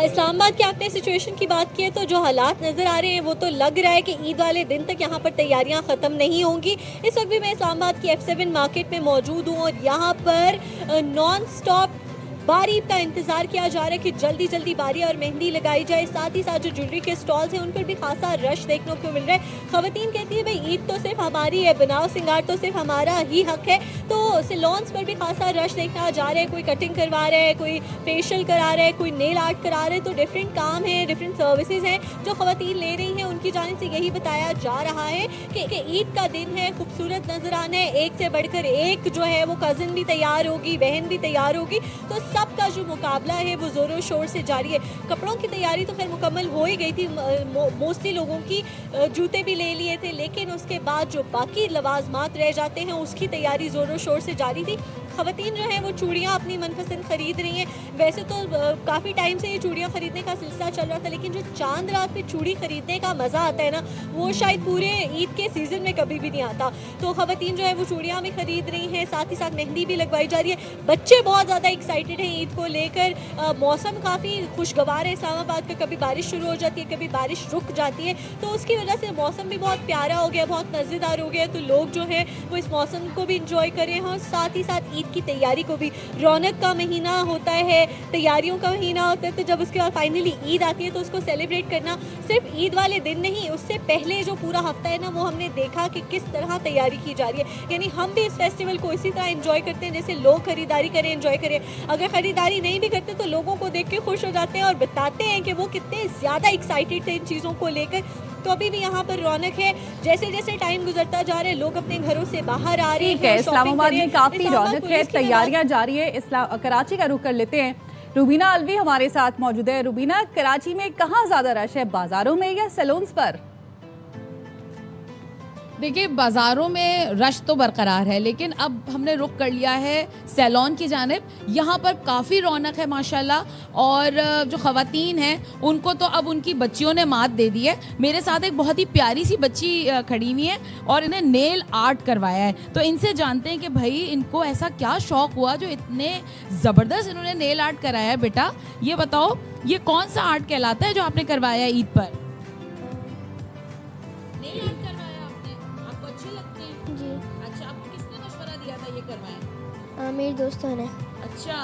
इस्लामाबाद के आपने सिचुएशन की बात की है तो जो हालात नज़र आ रहे हैं वो तो लग रहा है कि ईद वाले दिन तक यहाँ पर तैयारियाँ ख़त्म नहीं होंगी। इस वक्त भी मैं इस्लामाबाद की F7 मार्केट में मौजूद हूँ और यहाँ पर नॉन स्टॉप बारी का इंतजार किया जा रहा है कि जल्दी जल्दी बारी और मेहंदी लगाई जाए। साथ ही साथ जो ज्वेलरी के स्टॉल्स हैं उन पर भी खासा रश देखने को मिल रहा है। खवातीन कहती है भाई ईद तो सिर्फ हमारी है, बनाव सिंगार तो सिर्फ हमारा ही हक है। तो सैलून्स पर भी खासा रश देखना जा रहा है। कोई कटिंग करवा रहा है, कोई फेशियल करा रहा है, कोई नेल आर्ट करा रहा है। तो डिफरेंट काम है, डिफरेंट सर्विसेज हैं जो खवातीन ले रही हैं। उनकी जानिब से यही बताया जा रहा है कि ईद का दिन है, खूबसूरत नजर आना है, एक से बढ़कर एक जो है वो कज़न भी तैयार होगी, बहन भी तैयार होगी। तो सबका जो मुकाबला है वो ज़ोरों शोर से जारी है। कपड़ों की तैयारी तो खैर मुकम्मल हो ही गई थी, मोस्टली लोगों की जूते भी ले लिए थे, लेकिन उसके बाद जो बाकी लवाजमात रह जाते हैं उसकी तैयारी ज़ोरों शोर से जारी थी। खवातीन जो है वो चूड़ियाँ अपनी मनपसंद खरीद रही हैं। वैसे तो काफ़ी टाइम से ये चूड़ियाँ खरीदने का सिलसिला चल रहा था, लेकिन जो चांद रात पे चूड़ी खरीदने का मज़ा आता है ना, वो शायद पूरे ईद के सीज़न में कभी भी नहीं आता। तो खवातीन जो है वो चूड़ियाँ भी खरीद रही हैं, साथ ही साथ मेहंदी भी लगवाई जा रही है। बच्चे बहुत ज़्यादा एक्साइटेड हैं ईद को लेकर। मौसम काफ़ी खुशगवार है इस्लामाबाद का, कभी बारिश शुरू हो जाती है, कभी बारिश रुक जाती है। तो उसकी वजह से मौसम भी बहुत प्यारा हो गया, बहुत मज़ेदार हो गया। तो लोग जो है वो इस मौसम को भी इंजॉय कर रहे हैं और साथ ही साथ ईद की तैयारी को भी। रौनक का महीना होता है, तैयारियों का महीना होता है। तो जब उसके बाद फाइनली ईद आती है तो उसको सेलिब्रेट करना सिर्फ ईद वाले दिन नहीं, उससे पहले जो पूरा हफ्ता है ना, वो हमने देखा कि किस तरह तैयारी की जा रही है। यानी हम भी इस फेस्टिवल को इसी तरह एंजॉय करते हैं जैसे लोग खरीदारी करें, एंजॉय करें। अगर खरीदारी नहीं भी करते तो लोगों को देख के खुश हो जाते हैं और बताते हैं कि वो कितने ज़्यादा एक्साइटेड थे इन चीज़ों को लेकर। तो अभी भी यहाँ पर रौनक है। जैसे जैसे टाइम गुजरता जा रहा है लोग अपने घरों से बाहर आ रहे हैं। इस्लामाबाद में काफी रौनक है, तैयारियां जारी है। कराची का रुख कर लेते हैं। रुबीना अलवी हमारे साथ मौजूद है। रुबीना, कराची में कहाँ ज्यादा रश है, बाजारों में या सैलून्स पर? देखिए, बाज़ारों में रश तो बरकरार है, लेकिन अब हमने रुख कर लिया है सैलून की जानिब। यहाँ पर काफ़ी रौनक है माशाल्लाह। और जो ख़वातीन हैं उनको तो अब उनकी बच्चियों ने मात दे दी है। मेरे साथ एक बहुत ही प्यारी सी बच्ची खड़ी हुई है और इन्हें नेल आर्ट करवाया है। तो इनसे जानते हैं कि भाई इनको ऐसा क्या शौक़ हुआ जो इतने ज़बरदस्त इन्होंने नेल आर्ट कराया है। बेटा ये बताओ, ये कौन सा आर्ट कहलाता है जो आपने करवाया है ईद पर? नेल आर्ट करवाया आपने, आपको अच्छे लगते हैं? जी। अच्छा, आपको किसने मशवरा दिया था ये करवाएं? मेरी दोस्तों ने। अच्छा,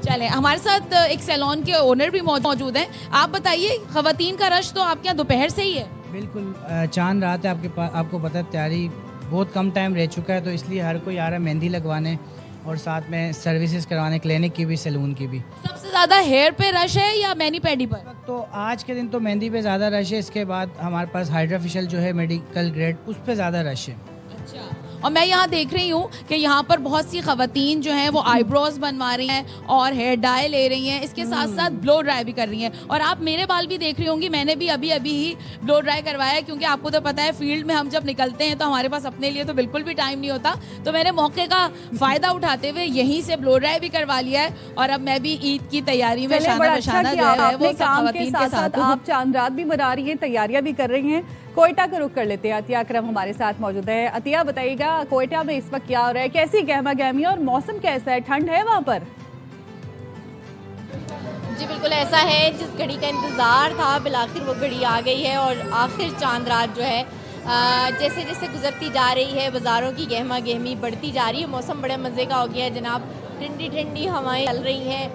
चलें, हमारे साथ एक सैलून के ओनर भी मौजूद हैं। आप बताइए, खवातीन का रश तो आपके यहाँ दोपहर से ही है? बिल्कुल, चांद रात है, आपको पता है तैयारी बहुत कम टाइम रह चुका है, तो इसलिए हर कोई आ रहा है मेहंदी लगवाने और साथ में सर्विसेज करवाने, क्लिनिक की भी, सैलून की भी। सबसे ज़्यादा हेयर पे रश है या मैनी पेडी पर? तो आज के दिन तो मेहंदी पे ज़्यादा रश है। इसके बाद हमारे पास हाइड्रा फेशियल जो है मेडिकल ग्रेड, उस पर ज़्यादा रश है। अच्छा, और मैं यहाँ देख रही हूँ कि यहाँ पर बहुत सी खवातीन जो हैं वो आईब्रोज बनवा रही हैं और हेयर डाई ले रही हैं, इसके साथ साथ ब्लो ड्राई भी कर रही हैं। और आप मेरे बाल भी देख रही होंगी, मैंने भी अभी ही ब्लो ड्राई करवाया है, क्योंकि आपको तो पता है फील्ड में हम जब निकलते हैं तो हमारे पास अपने लिए तो बिल्कुल भी टाइम नहीं होता। तो मैंने मौके का फ़ायदा उठाते हुए यहीं से ब्लो ड्राई भी करवा लिया है और अब मैं भी ईद की तैयारी में शाना बशाना जो है वो खवातीन के साथ। आप चांद रात भी मना रही हैं, तैयारियां भी कर रही हैं। कोयटा का रुख कर लेते हैं। अतिया अकरम हमारे साथ मौजूद है। अतिया, बताइएगा कोयटा में इस वक्त क्या हो रहा है, कैसी गहमा गहमी और मौसम कैसा है, ठंड है वहाँ पर? जी बिल्कुल ऐसा है, जिस घड़ी का इंतज़ार था बिलाखिर वो घड़ी आ गई है और आखिर चांद रात जो है जैसे जैसे गुजरती जा रही है बाज़ारों की गहमा गहमी बढ़ती जा रही है। मौसम बड़े मज़े का हो गया है जनाब, ठंडी ठंडी हवाएं चल रही हैं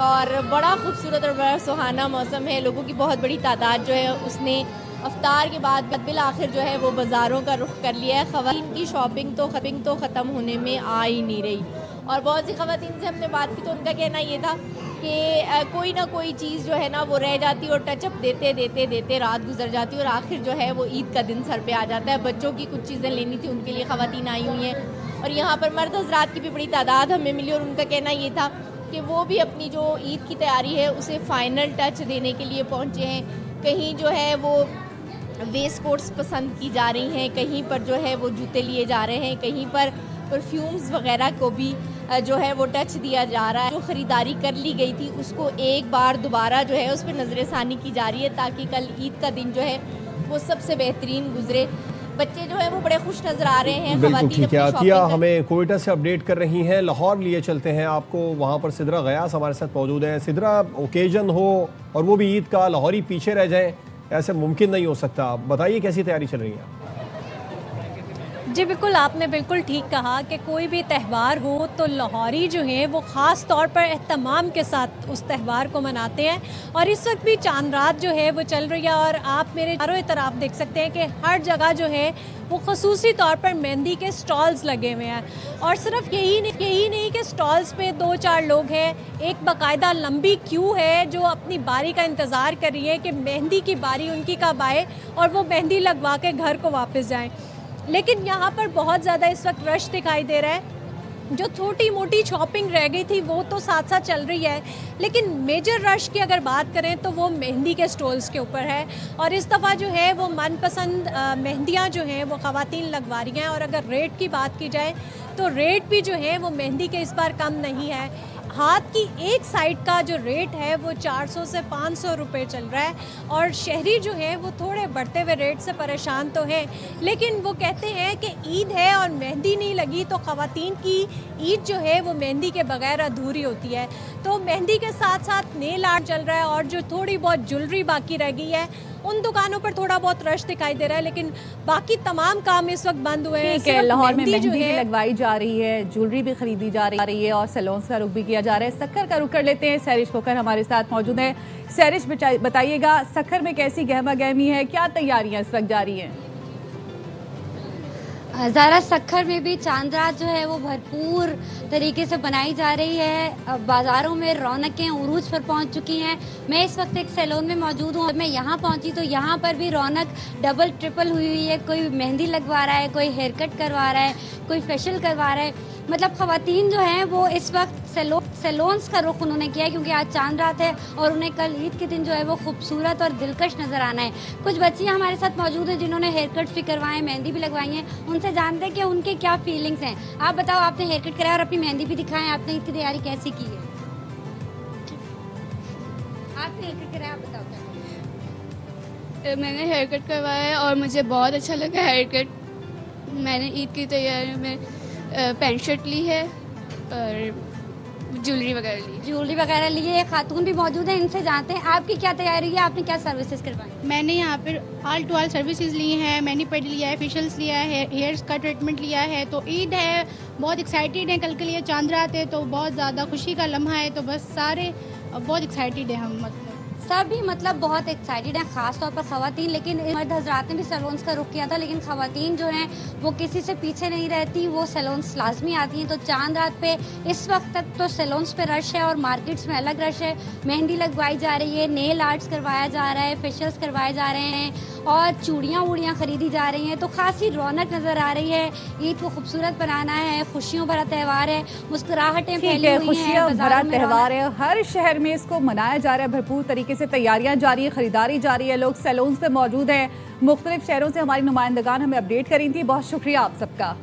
और बड़ा खूबसूरत और बड़ा सुहाना मौसम है। लोगों की बहुत बड़ी तादाद जो है उसने अफ्तार के बाद बिल आखिर जो है वो बाज़ारों का रुख कर लिया है। ख़वातीन की शॉपिंग तो ख़त्म होने में आ ही नहीं रही। और बहुत सी ख़वातीन से हमने बात की तो उनका कहना ये था कि कोई ना कोई चीज़ जो है ना वो रह जाती और टचअप देते देते देते रात गुजर जाती और आखिर जो है वो ईद का दिन सर पे आ जाता है। बच्चों की कुछ चीज़ें लेनी थी, उनके लिए ख़वातीन आई हुई हैं और यहाँ पर मर्द हज़रात की भी बड़ी तादाद हमें मिली और उनका कहना ये था कि वो भी अपनी जो ईद की तैयारी है उसे फ़ाइनल टच देने के लिए पहुँचे हैं। कहीं जो है वो वेस्ट कोट्स पसंद की जा रही हैं, कहीं पर जो है वो जूते लिए जा रहे हैं, कहीं पर परफ्यूम्स वगैरह को भी जो है वो टच दिया जा रहा है। जो ख़रीदारी कर ली गई थी उसको एक बार दोबारा जो है उस पर नज़र षानी की जा रही है ताकि कल ईद का दिन जो है वो सबसे बेहतरीन गुजरे। बच्चे जो है वो बड़े खुश नजर आ रहे हैं। बिल्कुल ख़वातीन ठीक है। अपनी अतिया शॉपिंग हमें कोयटा से अपडेट कर रही हैं, लाहौर लिए चलते हैं आपको। वहाँ पर सिद्रा गयास हमारे साथ मौजूद है। सिद्रा, ओकेजन हो और वो भी ईद का, लाहौरी पीछे रह जाएं, ऐसे मुमकिन नहीं हो सकता। बताइए कैसी तैयारी चल रही है? जी बिल्कुल, आपने बिल्कुल ठीक कहा कि कोई भी त्यौहार हो तो लाहौरी जो हैं वो ख़ास तौर पर एहतमाम के साथ उस त्यौहार को मनाते हैं। और इस वक्त भी चांद रात जो है वो चल रही है और आप मेरे चारों तरफ देख सकते हैं कि हर जगह जो है वो ख़ुसूसी तौर पर मेहंदी के स्टॉल्स लगे हुए हैं। और सिर्फ यही नहीं कि स्टॉल्स पे 2-4 लोग हैं, एक बाकायदा लंबी क्यू है जो अपनी बारी का इंतज़ार कर रही है कि मेहंदी की बारी उनकी कब आए और वो मेहंदी लगवा के घर को वापस जाएँ। लेकिन यहाँ पर बहुत ज़्यादा इस वक्त रश दिखाई दे रहा है। जो छोटी मोटी शॉपिंग रह गई थी वो तो साथ साथ चल रही है, लेकिन मेजर रश की अगर बात करें तो वो मेहंदी के स्टॉल्स के ऊपर है। और इस दफ़ा जो है वो मनपसंद मेहंदियाँ जो हैं वो ख़वातीन लगवा रही हैं। और अगर रेट की बात की जाए तो रेट भी जो है वो मेहंदी के इस बार कम नहीं है। हाथ की एक साइड का जो रेट है वो 400 से 500 रुपये चल रहा है। और शहरी जो है वो थोड़े बढ़ते हुए रेट से परेशान तो हैं, लेकिन वो कहते हैं कि ईद है और मेहंदी नहीं लगी तो ख़वातीन की ईद जो है वो मेहंदी के बगैर अधूरी होती है। तो मेहंदी के साथ साथ नेल आर्ट चल रहा है और जो थोड़ी बहुत ज्वेलरी बाकी रह गई है उन दुकानों पर थोड़ा बहुत रश दिखाई दे रहा है, लेकिन बाकी तमाम काम इस वक्त बंद हुए हैं। ठीक है, लाहौर में मेहंदी भी लगवाई जा रही है, ज्वेलरी भी खरीदी जा रही है और सैलून्स का रुख भी किया जा रहा है। सक्खर का रुख कर लेते हैं। सैरिश खोकर हमारे साथ मौजूद है। सैरिश, बताइएगा सक्खर में कैसी गहमा गहमी है, क्या तैयारियां इस वक्त जारी हैं? ज़ारा, सक्खर में भी चांद रात जो है वो भरपूर तरीके से बनाई जा रही है। बाज़ारों में रौनकें उरूज पर पहुंच चुकी हैं। मैं इस वक्त एक सैलून में मौजूद हूँ। मैं यहाँ पहुंची तो यहाँ पर भी रौनक डबल ट्रिपल हुई है। कोई मेहंदी लगवा रहा है, कोई हेयर कट करवा रहा है, कोई फेशियल करवा रहा है। मतलब ख़वातीन जो हैं वो इस वक्त सैलून्स का रुख उन्होंने किया है, क्योंकि आज चांद रात है और उन्हें कल ईद के दिन जो है वो खूबसूरत और दिलकश नज़र आना है। कुछ बच्चियाँ हमारे साथ मौजूद हैं जिन्होंने हेयर कट्स भी करवाए, मेहंदी भी लगवाई है। उनसे जानते हैं कि उनके क्या फीलिंग्स हैं। आप बताओ, आपने हेयर कट कराया और अपनी मेहंदी भी दिखाएं, आपने ईद की तैयारी कैसी की है? आपने हेयर कट कराया, आप बताओ क्या? मैंने हेयर कट करवाया है और मुझे बहुत अच्छा लगा हेयर कट। मैंने ईद की तैयारी में पैंट शर्ट ली है और ज्वेलरी वगैरह ली है। खातून भी मौजूद है, इनसे जानते हैं आपकी क्या तैयारी है, आपने क्या सर्विसेज करवाई? मैंने यहाँ पर ऑल टू ऑल सर्विसेज ली हैं, मैनी पेड लिया है, फेशियल्स लिया है, हेयर्स का ट्रीटमेंट लिया है। तो ईद है, बहुत एक्साइटेड है, कल के लिए चांद रात है तो बहुत ज़्यादा खुशी का लम्हा है। तो बस सारे बहुत एक्साइटेड है हम, सभी मतलब बहुत एक्साइटेड हैं, खास तौर पर ख़वातीन। लेकिन मर्द हजरात ने भी सैलून्स का रुख किया था, लेकिन ख़वातीन जो हैं वो किसी से पीछे नहीं रहती, वो सैलून्स लाजमी आती हैं। तो चांद रात पे इस वक्त तक तो सैलून्स पे रश है और मार्केट्स में अलग रश है। मेहंदी लगवाई जा रही है, नेल आर्ट्स करवाया जा रहा है, फेशियल्स करवाए जा रहे हैं और चूड़ियाँ वूड़ियाँ खरीदी जा रही हैं। तो खासी रौनक नज़र आ रही है। ईद को खूबसूरत बनाना है, खुशियों भरा त्यौहार है, मुस्कुराहटें फैली हुई हैं, खुशियाँ भरा त्यौहार है। हर शहर में इसको मनाया जा रहा है, भरपूर तरीके से तैयारियां जारी है, खरीदारी जारी है। लोग सैलून्स पे मौजूद हैं। मुख्तलिफ शहरों से हमारी नुमाइंदगान हमें अपडेट करी थी। बहुत शुक्रिया आप सबका।